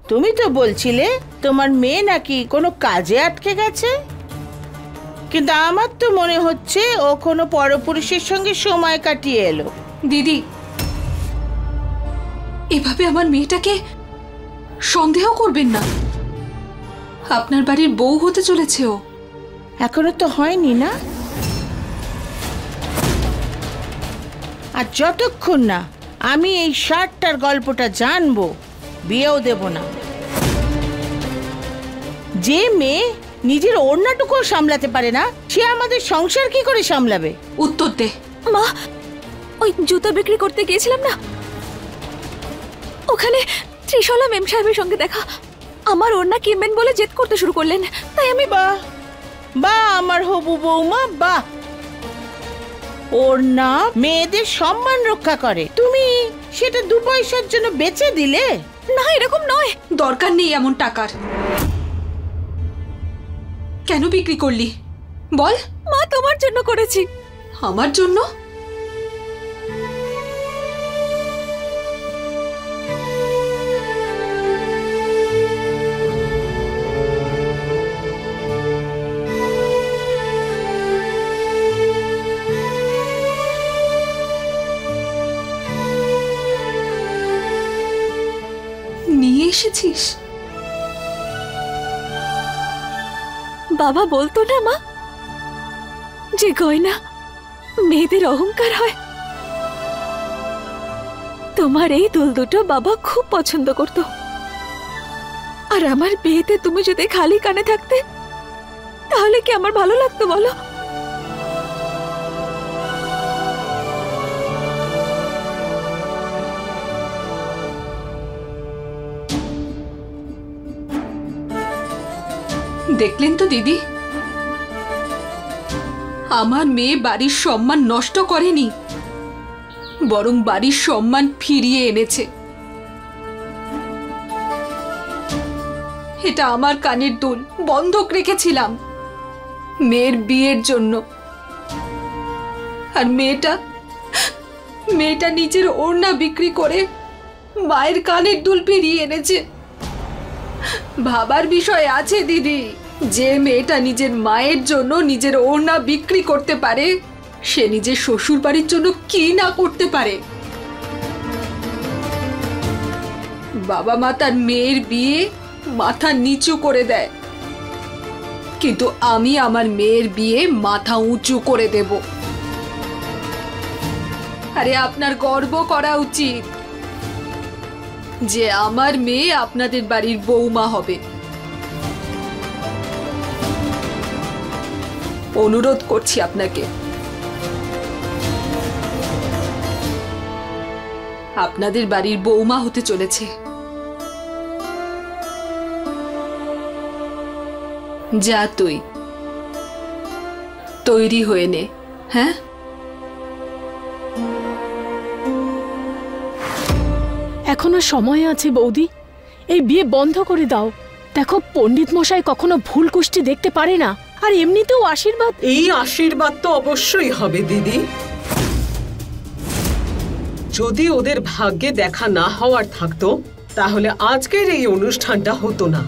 তুমি তো বলছিলে তোমার মেয়ে নাকি কোনো কাজে আটকে গেছে, কিন্তু আমার তো মনে হচ্ছে ও কোনো পরপুরুষের সঙ্গে সময় কাটিয়ে এলো। দিদি, এভাবে আমার মেয়েটাকে সন্দেহ করবেন না। আপনার বাড়ির বউ হতে চলেছে ও। এখনো তো হয়নি না, আর যতক্ষণ না আমি এই শার্টটার গল্পটা জানবো বিয়েও দেব না। যে মেয়ে নিজের ওড়নাটুকুও সামলাতে পারে না, সে আমাদের সংসার কি করে সামলাবে? উত্তর দে। মা, ওই জুতো বিক্রি করতে গিয়েছিলাম না, ওখানে ত্রিশলা মেম সাহেবের সঙ্গে দেখা। আমার ওড়না কিনবেন বলে জেদ করতে শুরু করলেন, তাই আমি বাহ বাহ আমার হবু বৌমা, বাহ। ওড়না মেয়েদের সম্মান রক্ষা করে, তুমি সেটা 2 পয়সার জন্য বেচে দিলে? না, এরকম নয়। দরকার নেই এমন টাকার। কেন বিক্রি করলি বল? মা, তোমার জন্য করেছি। আমার জন্য? নিয়ে এসেছিস? বাবা বলতো না মা, যে গয়না মেয়েদের অহংকার হয়। তোমার এই দুল দুটো বাবা খুব পছন্দ করত, আর আমার বিয়েতে তুমি যদি খালি কানে থাকতে তাহলে কি আমার ভালো লাগতো বলো? দেখলেন তো দিদি, আমার মেয়ে বাড়ির সম্মান নষ্ট করেনি, বরং বাড়ির সম্মান ফিরিয়ে এনেছে। এটা আমার কানের দুল বন্ধক রেখেছিলাম মেয়ের বিয়ের জন্য, আর মেয়েটা নিজের ওড়না বিক্রি করে মায়ের কানের দুল ফিরিয়ে এনেছে। ভাবার বিষয় আছে দিদি, যে মেয়েটা নিজের মায়ের জন্য নিজের ওড়না বিক্রি করতে পারে, সে নিজের শ্বশুর বাড়ির জন্য কি না করতে পারে। বাবা মা তার মেয়ের বিয়ে মাথা নিচু করে দেয়, কিন্তু আমি আমার মেয়ের বিয়ে মাথা উঁচু করে দেব। আরে আপনার গর্ব করা উচিত যে আমার মেয়ে আপনাদের বাড়ির বৌমা হবে। অনুরোধ করছি আপনাকে, আপনাদের বাড়ির বৌমা হতে চলেছে। যা তুই তৈরি হয়ে নে। হ্যাঁ, এখনো সময় আছে বৌদি, এই বিয়ে বন্ধ করে দাও। দেখো, পণ্ডিত মশাই কখনো ভুল কুষ্টি দেখতে পারে না, আর এমনিতেও আশীর্বাদ। এই আশীর্বাদ তো অবশ্যই হবে দিদি। যদি ওদের ভাগ্যে দেখা না হওয়ার থাকতো তাহলে আজকের এই অনুষ্ঠানটা হতো না।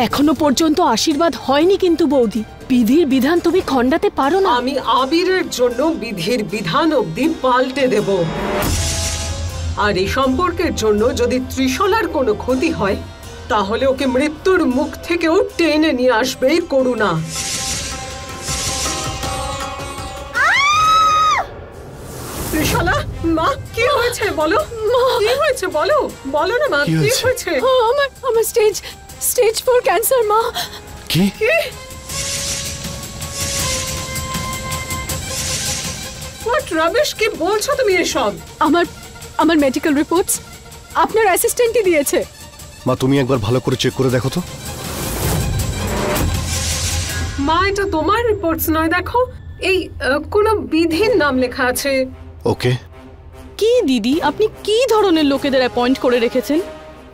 এখনো পর্যন্ত আশীর্বাদ হয়নি কিন্তু বৌদি, বিধির বিধান তুমি খণ্ডাতে পারো না। আমি আবিরের জন্য বিধির বিধান অবধি পাল্টে দেব, আর এই সম্পর্কের জন্য যদি ত্রিশলার কোনো ক্ষতি হয় তাহলে ওকে মৃত্যুর মুখ থেকেও টেনে নিয়ে আসবেই করুণা। ত্রিশলা, মা কি হয়েছে বলো? কি হয়েছে বলো? বলো না মা, কি হয়েছে? আমার স্টেজ 4 ক্যান্সার মা। কি? হোয়াট রাবিশ, কি বলছো তুমি এসব? আমার মেডিকেল রিপোর্টস আপনার অ্যাসিস্ট্যান্টই দিয়েছে। মা, তুমি একবার ভালো করে চেক করে দেখো তো। মা, এটা তোমার রিপোর্টস নয়, দেখো এই কোনো বিধির নাম লেখা আছে। ওকে। কি দিদি, আপনি কি ধরনের লোকেদের অ্যাপয়েন্ট করে রেখেছেন?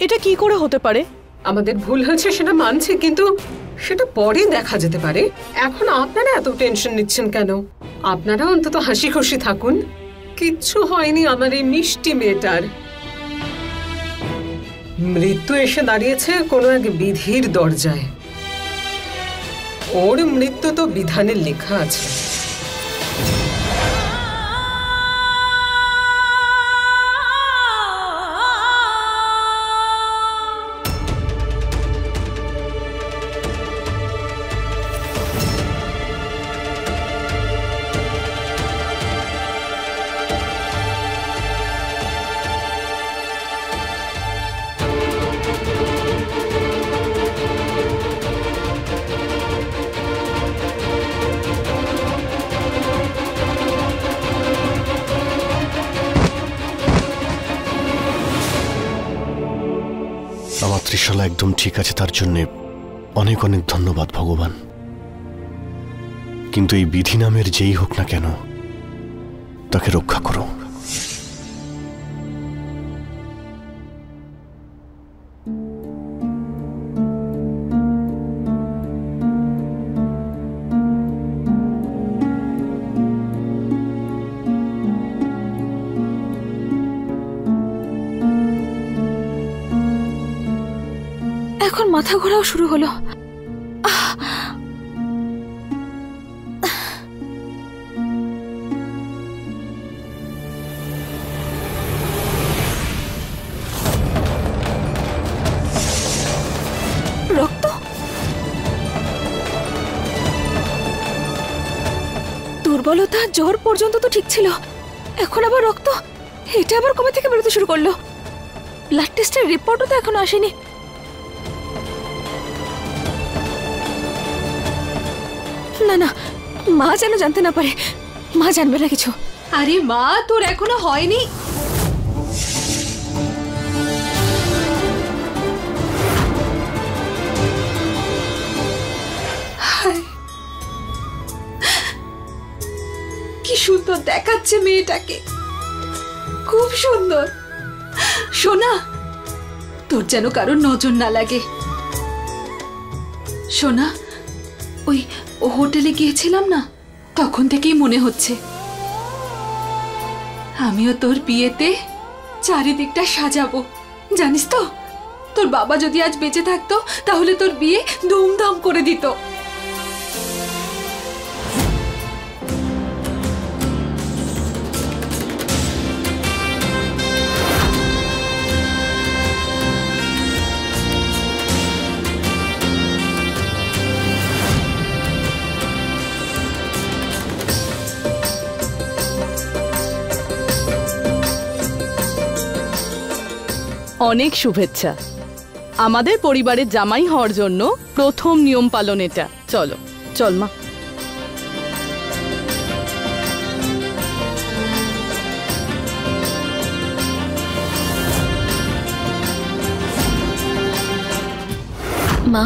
এটা কি করে হতে পারে? আমাদের ভুল হয়েছে সেটা মানছি, কিন্তু সেটা পরে দেখা যেতে পারে। এখন আপনারা এত টেনশন নিচ্ছেন কেন? আপনারা অন্তত হাসি খুশি থাকুন। কিচ্ছু হয়নি আমার এই মিষ্টি মেয়েটার। মৃত্যু এসে দাঁড়িয়েছে কোনো এক বিধির দরজায়। ওর মৃত্যু তো বিধানে লেখা আছে। আমার ত্রিশালা একদম ঠিক আছে, তার জন্য অনেক অনেক ধন্যবাদ ভগবান। কিন্তু এই বিধি নামের যেই হোক না কেন, তাকে রক্ষা করো। এখন মাথা ঘোরাও শুরু হলো। রক্ত, দুর্বলতা, জ্বর পর্যন্ত তো ঠিক ছিল, এখন আবার রক্ত। এটা আবার কবে থেকে বেরোতে শুরু করলো? ব্লাড টেস্টের রিপোর্টও তো এখনো আসেনি। না না, মা যেন জানতে না পারে। মা জানবে না কিছু। আরে মা, তোর এখনো হয়নি। কি সুন্দর দেখাচ্ছে মেয়েটাকে, খুব সুন্দর। সোনা, তোর যেন কারোর নজর না লাগে। সোনা, ওই হোটেলে গিয়েছিলাম না, তখন থেকেই মনে হচ্ছে আমিও তোর বিয়েতে চারিদিকটা সাজাবো। জানিস তো, তোর বাবা যদি আজ বেঁচে থাকতো তাহলে তোর বিয়ে ধুমধাম করে দিত। অনেক শুভেচ্ছা। আমাদের পরিবারের জামাই হওয়ার জন্য প্রথম নিয়ম পালন এটা। চলো, চল মা। মা,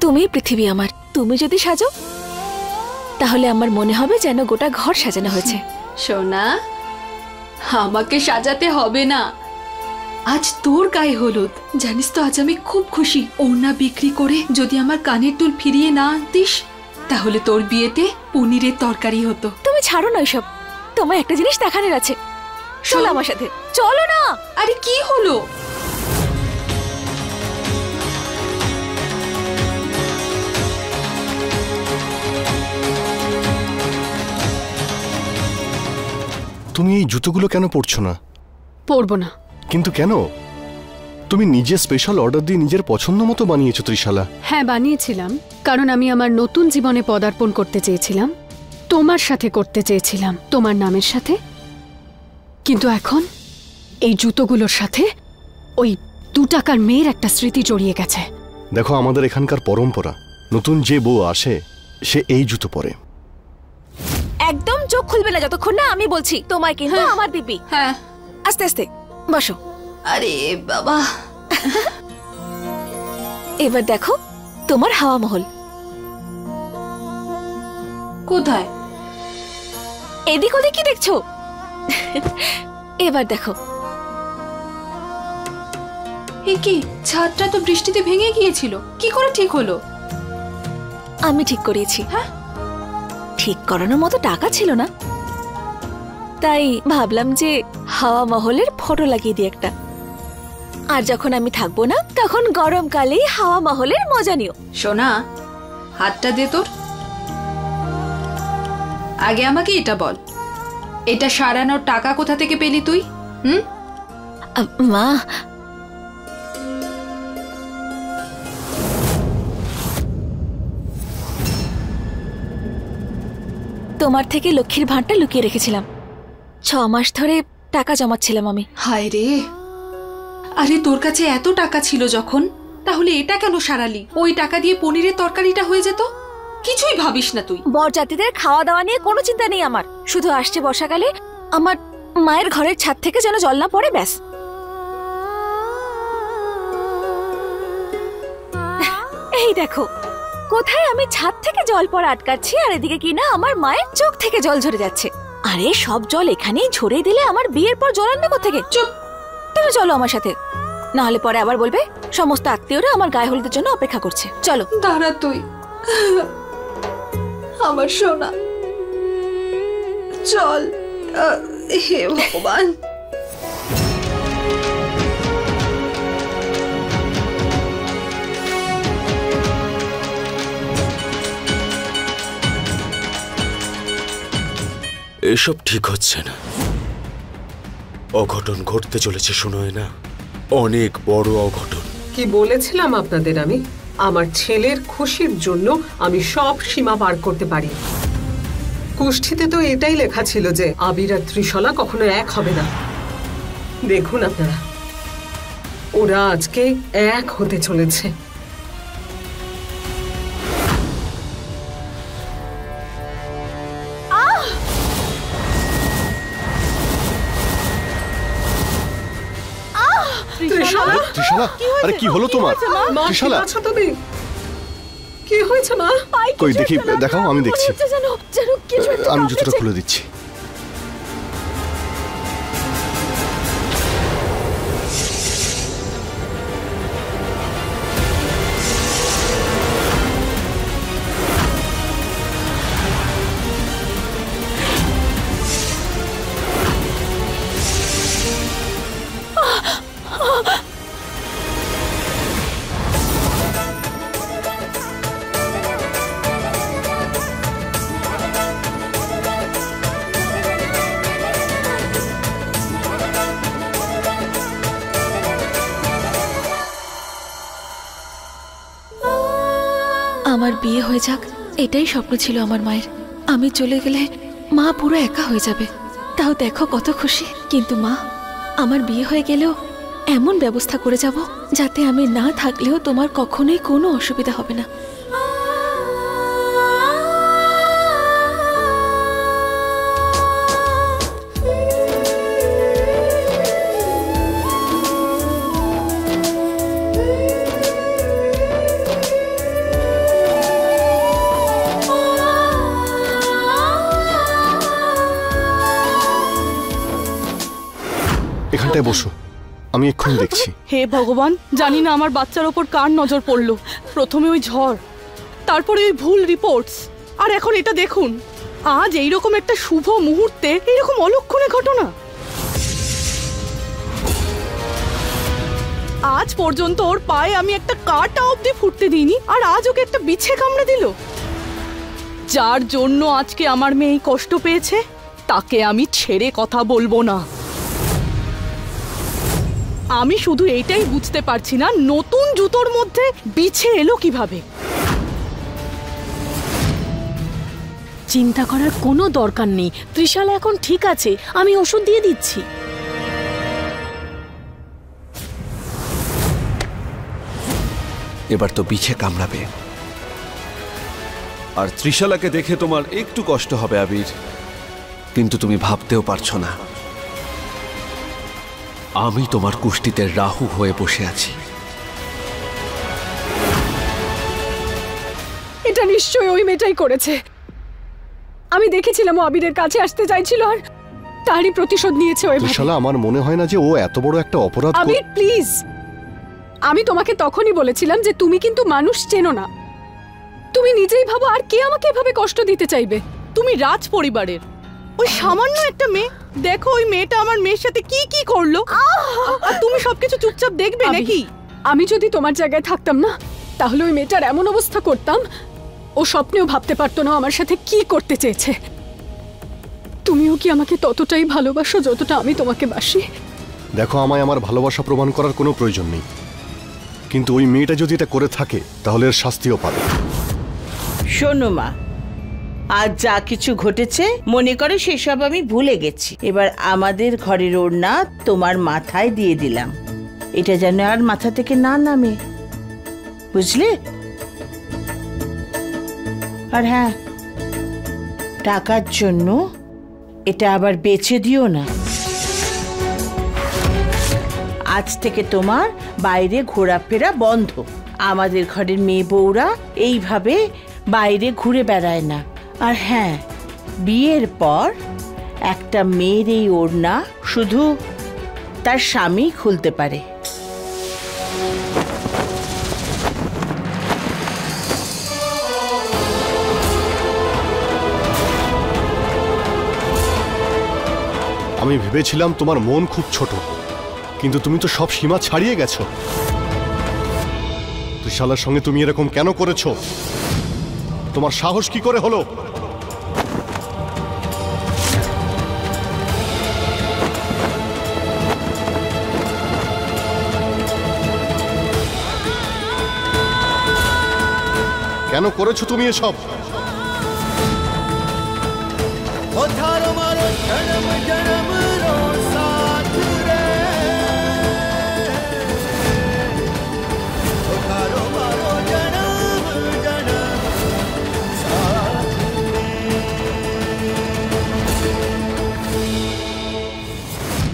তুমি পৃথিবী আমার। তুমি যদি সাজো তাহলে আমার মনে হবে যেন গোটা ঘর সাজানো হয়েছে। সোনা, আমাকে সাজাতে হবে না, আজ তোর গায়ে হলুদ। জানিস তো, আজ আমি খুব খুশি। ওড়না বিক্রি করে যদি আমার কানের দুল ফিরিয়ে না আনতিস তাহলে তোর বিয়েতে পনিরের তরকারি হতো। তুমি ছাড়ো না এসব, তোমার একটা জিনিস দেখানোর আছে। চলো আমার সাথে, চলো না। আরে কি হলো? তুমি এই জুতোগুলো কেন পরছো না? পরবো না। কিন্তু কেন? তুমি নিজে স্পেশাল অর্ডার দিয়ে নিজের পছন্দ মতো বানিয়েছো ত্রিশালা। হ্যাঁ, বানিয়েছিলাম, কারণ আমি আমার নতুন জীবনে পদার্পণ করতে চেয়েছিলাম, তোমার সাথে করতে চেয়েছিলাম, তোমার নামের সাথে। কিন্তু এখন এই জুতোগুলোর সাথে ওই 2 টাকার মেয়ের একটা স্মৃতি জড়িয়ে গেছে। দেখো, আমাদের এখানকার পরম্পরা, নতুন যে বউ আসে সে এই জুতো পরে। একদম চোখ খুলবে না যতক্ষণ না আমি বলছি। তোমায় কিন্তু আমার দিবি। হ্যাঁ, আস্তে আস্তে বসো। আরে বাবা, এবার দেখো তোমার হাওয়া মহল। কোথায়? এদিক ওদিক কি দেখছো? এবার দেখো। এ কি, ছাদটা তো বৃষ্টিতে ভেঙে গিয়েছিল, কি করে ঠিক হলো? আমি ঠিক করিয়েছি। হ্যাঁ, ঠিক করানোর মতো টাকা ছিল না, তাই ভাবলাম যে হাওয়া মহলের ফটো লাগিয়ে দিই একটা। আর যখন আমি থাকবো না তখন গরমকালেই হাওয়া মহলের মজা নিও। সোনা, হাতটা দে তোর। আগে আমাকে এটা বল, এটা সারানোর টাকা কোথা থেকে পেলি তুই? মা, তোমার থেকে লক্ষ্মীর ভাঁড়টা লুকিয়ে রেখেছিলাম। 6 মাস ধরে টাকা জমাচ্ছিলাম আমি। হায় রে, আরে তোর কাছে এত টাকা ছিল যখন, তাহলে এটা কেন সারালি? ওই টাকা দিয়ে পনিরের তরকারিটা হয়ে যেত। কিছুই ভাবিস না তুই? বরযাত্রীদের খাওয়া দাওয়া নিয়ে কোনো চিন্তা নেই আমার। শুধু আসছে বর্ষাকালে আমার মায়ের ঘরের ছাদ থেকে যেন জল না পড়ে, ব্যাস। এই দেখো, কোথায় আমি ছাদ থেকে জল পড়া আটকাচ্ছি, আর এদিকে কিনা আমার মায়ের চোখ থেকে জল ঝরে যাচ্ছে। আরে সব জল এখানেই ঝরে দিলে আমার বিয়ের পর জল আনবে কোথেকে? চুপ, তুমি চলো আমার সাথে, না হলে পরে আবার বলবে সমস্ত আত্মীয়রা আমার গায়ে হলুদের জন্য অপেক্ষা করছে। চলো। দাঁড়া তুই, আমার সোনা, চল। হে ভগবান, এসব ঠিক হচ্ছে না। অঘটন ঘটতে চলেছে, শোনোয় না? অনেক বড় অঘটন। কি বলেছিলাম আপনাদের আমি? আমার ছেলের খুশির জন্য আমি সব সীমা পার করতে পারি। কুষ্ঠিতে তো এটাই লেখা ছিল যে আবির আর ত্রিশলা কখনো এক হবে না। দেখুন আপনারা, ওরা আজকে এক হতে চলেছে। ত্রিশলা, ত্রিশালা, আরে কি হলো তোমার? মা, ত্রিশালা, ঠিক আছো তুমি? কি হয়েছে মা? কই দেখি, দেখাও, আমি দেখছি। কিছু একটা আমি জুতোটা খুলে দিচ্ছি। আমার বিয়ে হয়ে যাক, এটাই স্বপ্ন ছিল আমার মায়ের। আমি চলে গেলে মা পুরো একা হয়ে যাবে। তাও দেখো কত খুশি। কিন্তু মা, আমার বিয়ে হয়ে গেলেও এমন ব্যবস্থা করে যাব যাতে আমি না থাকলেও তোমার কখনোই কোনো অসুবিধা হবে না। এখানটায় বসো, আমি এক্ষুনি দেখছি। হে ভগবান, জানি না আমার বাচ্চার ওপর কার নজর পড়লো। প্রথমে ওই ঝড়, তারপরে ওই ভুল রিপোর্টস, আর এখন এটা দেখুন। আজ এইরকম একটা শুভ মুহূর্তে এইরকম অলক্ষণে ঘটনা। আজ পর্যন্ত ওর পায়ে আমি একটা কাঁটা অবধি ফুটতে দিইনি, আর আজ ওকে একটা বিছে কামড়ে দিল। যার জন্য আজকে আমার মেয়ে কষ্ট পেয়েছে, তাকে আমি ছেড়ে কথা বলবো না। আমি শুধু এইটাই বুঝতে পারছি না, নতুন জুতোর মধ্যে বিছে এলো কিভাবে। চিন্তা করার কোনো দরকার নেই, ত্রিশালা এখন ঠিক আছে, আমি ওষুধ দিয়ে দিচ্ছি। এবার তো বিছে কামড়াবে। আর ত্রিশালাকে দেখে তোমার একটু কষ্ট হবে আবির, কিন্তু তুমি ভাবতেও পারছো না আমি তোমার কুষ্ঠিতে রাহু হয়ে বসে আছি। এটা নিশ্চয়ই ওই মেয়েটাই করেছে। আমি দেখেছিলাম ও আবিরের কাছে আসতে চাইছিল, আর তারই প্রতিশোধ নিয়েছে ওই। ত্রিশালা, আমার মনে হয় না যে ও এত বড় একটা অপরাধ। আবির প্লিজ, আমি তোমাকে তখনই বলেছিলাম যে তুমি কিন্তু মানুষ চেনো না। তুমি নিজেই ভাবো, আর কে আমাকে এভাবে কষ্ট দিতে চাইবে? তুমি রাজ পরিবারের, ওই সামান্য একটা মেয়ে, দেখো ওই মেয়েটা আমার মেয়ের সাথে কি কি করলো। আর তুমি সবকিছু চুপচাপ দেখবে নাকি? আমি যদি তোমার জায়গায় থাকতাম না, তাহলে ওই মেয়েটার এমন অবস্থা করতাম, ও স্বপ্নেও ভাবতে পারতো না আমার সাথে কি করতে চেয়েছে। তুমিও কি আমাকে ততটাই ভালোবাসো যতটা আমি তোমাকে বাসি? দেখো, আমায় আমার ভালোবাসা প্রমাণ করার কোনো প্রয়োজন নেই, কিন্তু ওই মেয়েটা যদি এটা করে থাকে তাহলে এর শাস্তিও পাবে। শোনো মা, আজ যা কিছু ঘটেছে মনে করে সেসব আমি ভুলে গেছি। এবার আমাদের ঘরের ওড়না তোমার মাথায় দিয়ে দিলাম, এটা যেন আর মাথা থেকে না নামে, বুঝলে? আর হ্যাঁ, টাকার জন্য এটা আবার বেচে দিও না। আজ থেকে তোমার বাইরে ঘোরাফেরা বন্ধ। আমাদের ঘরের মেয়ে বউরা এইভাবে বাইরে ঘুরে বেড়ায় না। আর হ্যাঁ, বিয়ের পর একটা মেয়ের এই ওড়না শুধু তার স্বামী খুলতে পারে। আমি ভেবেছিলাম তোমার মন খুব ছোট, কিন্তু তুমি তো সব সীমা ছাড়িয়ে গেছো। ত্রিশালার সঙ্গে তুমি এরকম কেন করেছো? তোমার সাহস কি করে হলো? কেন করেছো তুমি এসব?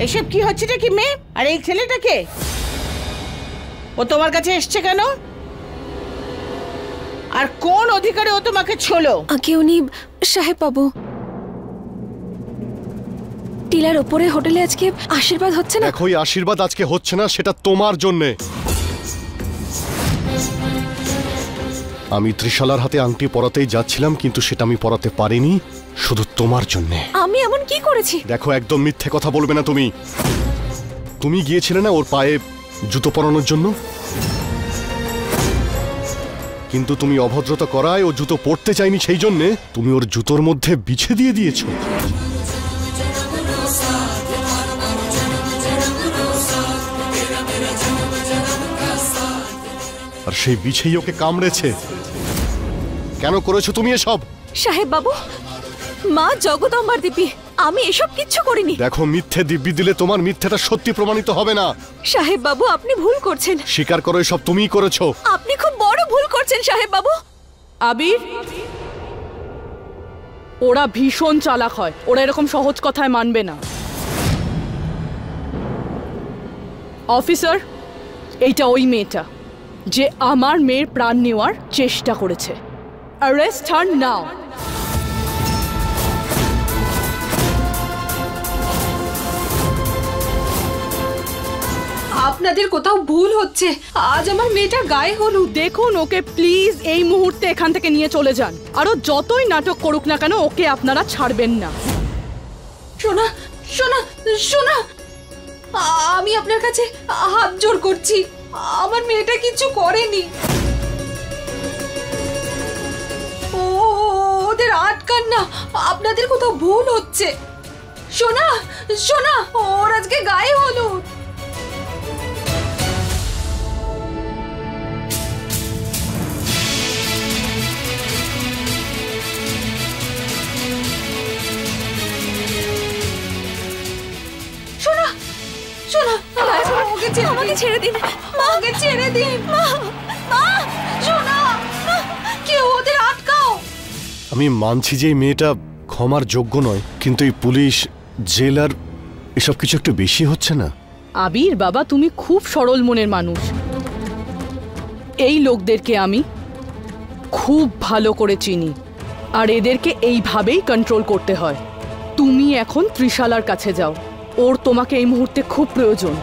এসব কি হচ্ছে কি মেয়ে? আর এই ছেলেটাকে, ও তোমার কাছে এসছে কেন? আর কোন অধিকারে ও তোমাকে ছোলো? আগে উনি সাহেব বাবু, টিলার ওপরে হোটেলে আজকে আশীর্বাদ হচ্ছে না। দেখো, এই আশীর্বাদ আজকে হচ্ছে না, সেটা তোমার জন্যে। আমি ত্রিশালার হাতে আংটি পরাতেই যাচ্ছিলাম, কিন্তু সেটা আমি পরাতে পারিনি, শুধু তোমার জন্যে। আমি এমন কি করেছি? দেখো, একদম মিথ্যে কথা বলবে না তুমি। তুমি গিয়েছিলে না ওর পায়ে জুতো পরানোর জন্য, কিন্তু তুমি অভদ্রতা করায় ও জুতো পরতে চাইনি, সেই জন্যে তুমি ওর জুতোর মধ্যে বিছে দিয়ে দিয়েছো। আর সেই বিছেই ওকে কামড়েছে। কেন করেছো তুমি এসব? সাহেব বাবু, মা জগদম্বার দিব্যি, আমি এসব কিচ্ছু করিনি। দেখো, মিথ্যে দিব্যি দিলে তোমার মিথ্যেটা সত্যি প্রমাণিত হবে না। সাহেব বাবু, আপনি ভুল করছেন। স্বীকার করো, এসব তুমিই করেছো। আপনি খুব বড় ভুল করছেন সাহেব বাবু। আবির, ওরা ভীষণ চালাক হয়, ওরা এরকম সহজ কথায় মানবে না। অফিসার, এইটা ওই মেয়েটা যে আমার মেয়ের প্রাণ নেওয়ার চেষ্টা করেছে। অ্যারেস্ট হার নাও। আপনাদের কোথাও ভুল হচ্ছে। আজ আমার মেয়েটার গায়ে হলুদ। দেখুন, ওকে প্লিজ এই মুহূর্তে এখান থেকে নিয়ে চলে যান। আরো যতই নাটক করুক না কেন, ওকে আপনারা ছাড়বেন না। সোনা, সোনা, সোনা, আমি আপনার কাছে হাত জোর করছি, আমার মেয়েটা কিছু করেনি। ওদের আটকান না, আপনাদের কোথাও ভুল হচ্ছে। সোনা, সোনা, ওর আজকে গায়ে হলুদ। আমাকে ছেড়ে দিন, মাকে ছেড়ে দিন। মা, মা, সোনা, কেউ ওদের আটকাও। আমি মানছি যে এই মেয়েটা ক্ষমার যোগ্য নয়, কিন্তু এই পুলিশ, জেল আর এসব কিছু একটু বেশি হচ্ছে না? আবির বাবা, তুমি খুব সরল মনের মানুষ। এই লোকদেরকে আমি খুব ভালো করে চিনি, আর এদেরকে এইভাবেই কন্ট্রোল করতে হয়। তুমি এখন ত্রিশালার কাছে যাও, ওর তোমাকে এই মুহূর্তে খুব প্রয়োজন।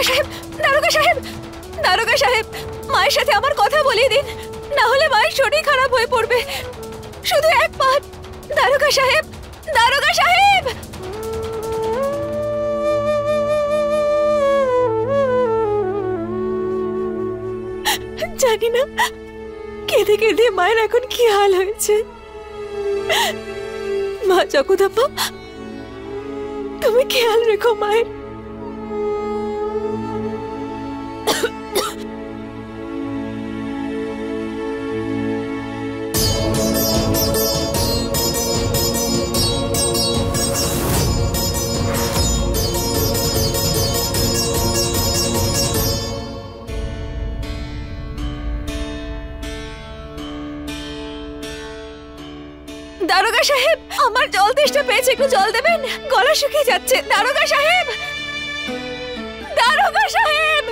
দারোগা সাহেব, দারোগা সাহেব, দারোগা সাহেব, মায়ের সাথে আমার কথা বলিয়ে দিন, না হলে মায়ের শরীর খারাপ হয়ে পড়বে। শুধু এক পাত। দারোগা সাহেব, দারোগা সাহেব। জানি না কেঁদে কেঁদে মায়ের এখন কি হাল হয়েছে। মা জগদাম্মা, তুমি খেয়াল রেখো মায়ের। দারোগা সাহেব, আমার জল তেষ্টা পেয়েছে, একটু জল দেবেন, গলা শুকিয়ে যাচ্ছে। দারোগা সাহেব, দারোগা সাহেব।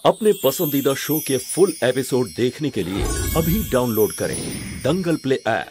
अपने पसंदीदा शो के फुल एपिसोड देखने के लिए अभी डाउनलोड करें दंगल प्ले ऐप।